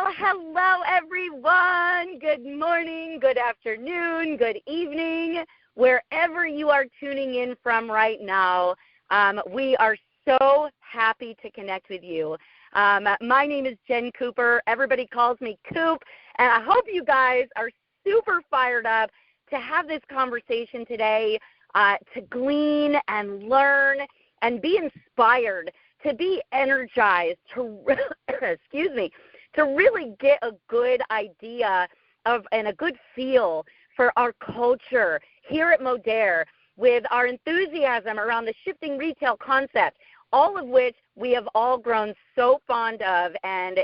Well, hello, everyone. Good morning, good afternoon, good evening, wherever you are tuning in from right now. We are so happy to connect with you. My name is Jenn Cooper. Everybody calls me Coop, and I hope you guys are super fired up to have this conversation today, to glean and learn and be inspired, to be energized, to to really get a good idea of and a good feel for our culture here at Modere, with our enthusiasm around the shifting retail concept, all of which we have all grown so fond of, and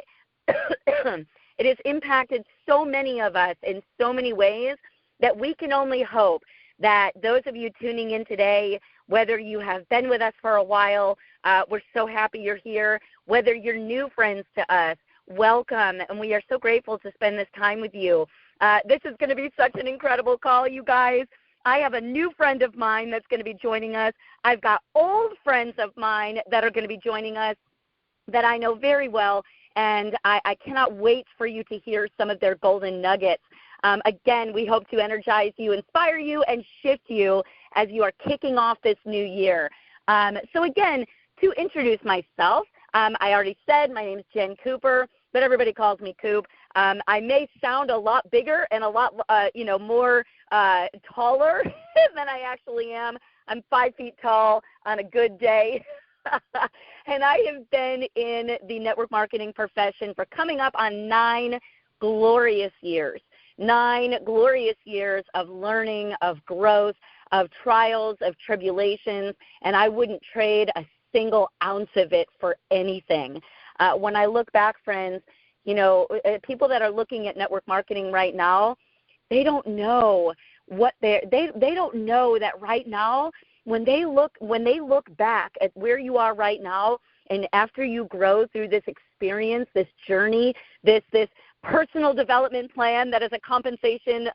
it has impacted so many of us in so many ways that we can only hope that those of you tuning in today, whether you have been with us for a while, we're so happy you're here, whether you're new friends to us, welcome, and we are so grateful to spend this time with you. This is going to be such an incredible call, you guys. I have a new friend of mine that's going to be joining us. I've got old friends of mine that are going to be joining us that I know very well, and I cannot wait for you to hear some of their golden nuggets. Again, we hope to energize you, inspire you, and shift you as you are kicking off this new year. So again, to introduce myself, I already said my name is Jenn Cooper, but everybody calls me Coop. I may sound a lot bigger and a lot, more taller than I actually am. I'm 5 feet tall on a good day. And I have been in the network marketing profession for coming up on 9 glorious years. 9 glorious years of learning, of growth, of trials, of tribulations, and I wouldn't trade a single ounce of it for anything. When I look back, friends, people that are looking at network marketing right now, they don't know what they don't know that right now, when they look back at where you are right now, and after you grow through this experience, this journey, this personal development plan that is a compensation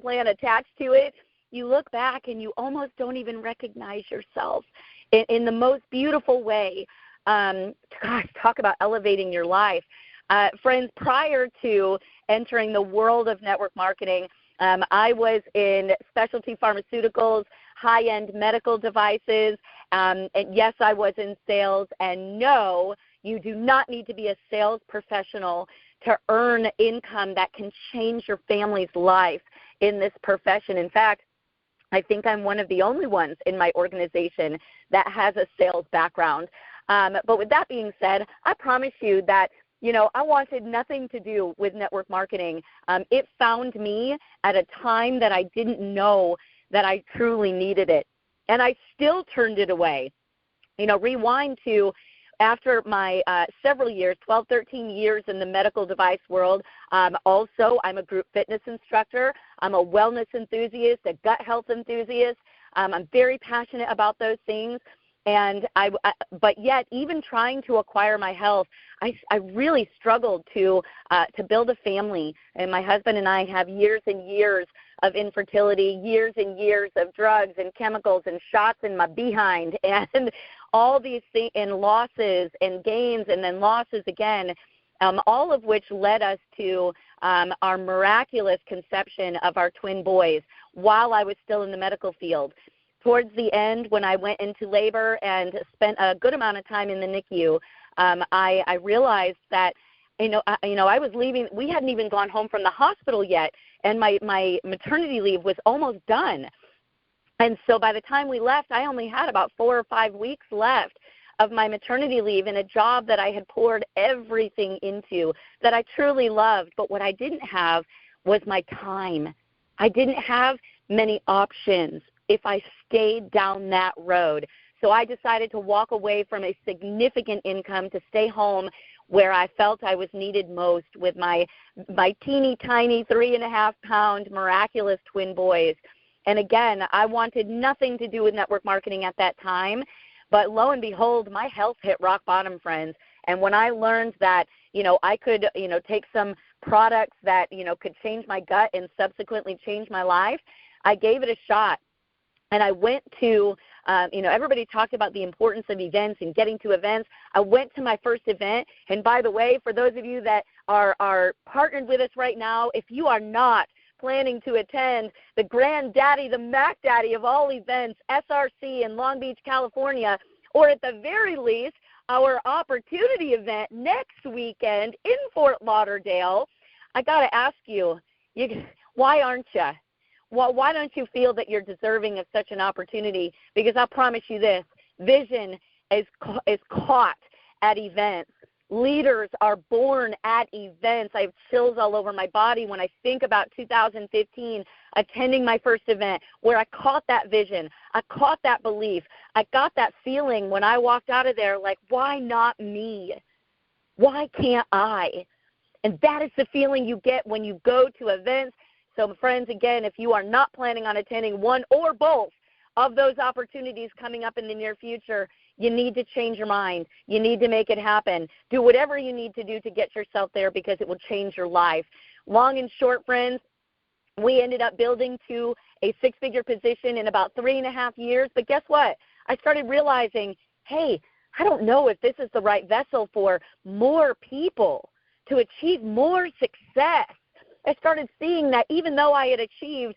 plan attached to it, you look back and you almost don't even recognize yourself in the most beautiful way. Gosh, talk about elevating your life. Friends, prior to entering the world of network marketing, I was in specialty pharmaceuticals, high-end medical devices, and yes, I was in sales. And no, you do not need to be a sales professional to earn income that can change your family's life in this profession. In fact, I think I'm one of the only ones in my organization that has a sales background. But with that being said, I promise you that, I wanted nothing to do with network marketing. It found me at a time that I didn't know that I truly needed it. And I still turned it away. Rewind to after my several years, 12, 13 years in the medical device world. Also, I'm a group fitness instructor. I'm a wellness enthusiast, a gut health enthusiast. I'm very passionate about those things. And but yet, even trying to acquire my health, I really struggled to build a family. And my husband and I have years and years of infertility, years and years of drugs and chemicals and shots in my behind, and all these things, and losses and gains and then losses again, all of which led us to our miraculous conception of our twin boys while I was still in the medical field. Towards the end, when I went into labor and spent a good amount of time in the NICU, I realized that, I was leaving. We hadn't even gone home from the hospital yet, and my maternity leave was almost done. And so by the time we left, I only had about 4 or 5 weeks left of my maternity leave in a job that I had poured everything into, that I truly loved. But what I didn't have was my time. I didn't have many options if I stayed down that road. So I decided to walk away from a significant income to stay home where I felt I was needed most with my teeny tiny 3.5-pound miraculous twin boys. And again, I wanted nothing to do with network marketing at that time, but lo and behold, my health hit rock bottom, friends. And when I learned that, I could, take some products that, could change my gut and subsequently change my life, I gave it a shot. And I went to Everybody talked about the importance of events and getting to events. I went to my first event, and by the way, for those of you that are partnered with us right now, if you are not planning to attend the granddaddy, the Mac Daddy of all events, SRC in Long Beach, California, or at the very least, our opportunity event next weekend in Fort Lauderdale, I got to ask you, why aren't you? Well, why don't you feel that you're deserving of such an opportunity? Because I'll promise you this, vision is caught at events. Leaders are born at events. I have chills all over my body when I think about 2015, attending my first event where I caught that vision. I caught that belief. I got that feeling when I walked out of there like, why not me? Why can't I? And that is the feeling you get when you go to events. So, friends, again, if you are not planning on attending one or both of those opportunities coming up in the near future, you need to change your mind. You need to make it happen. Do whatever you need to do to get yourself there because it will change your life. Long and short, friends, we ended up building to a six-figure position in about 3.5 years. But guess what? I started realizing, hey, I don't know if this is the right vessel for more people to achieve more success. I started seeing that even though I had achieved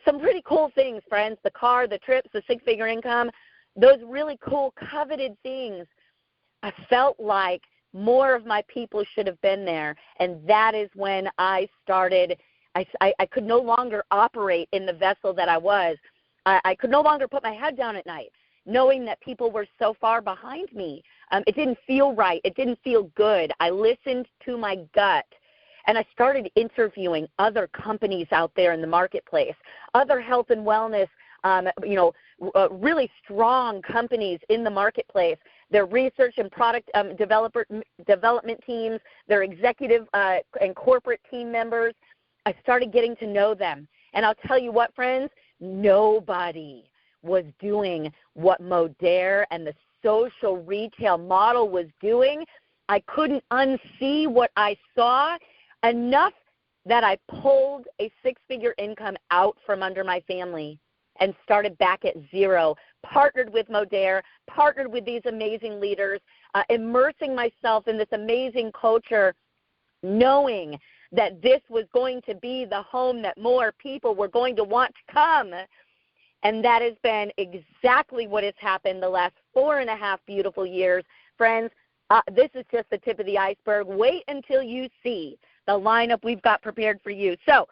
some pretty cool things, friends, the car, the trips, the six-figure income, those really cool, coveted things, I felt like more of my people should have been there. And that is when I started, I could no longer operate in the vessel that I was. I could no longer put my head down at night, knowing that people were so far behind me. It didn't feel right. It didn't feel good. I listened to my gut. And I started interviewing other companies out there in the marketplace, other health and wellness, really strong companies in the marketplace, their research and product development teams, their executive and corporate team members. I started getting to know them. And I'll tell you what, friends, nobody was doing what Modere and the social retail model was doing. I couldn't unsee what I saw enough that I pulled a six-figure income out from under my family and started back at zero, partnered with Modere, partnered with these amazing leaders, immersing myself in this amazing culture, knowing that this was going to be the home that more people were going to want to come. And that has been exactly what has happened the last 4.5 beautiful years. Friends, this is just the tip of the iceberg. Wait until you see the lineup we've got prepared for you. So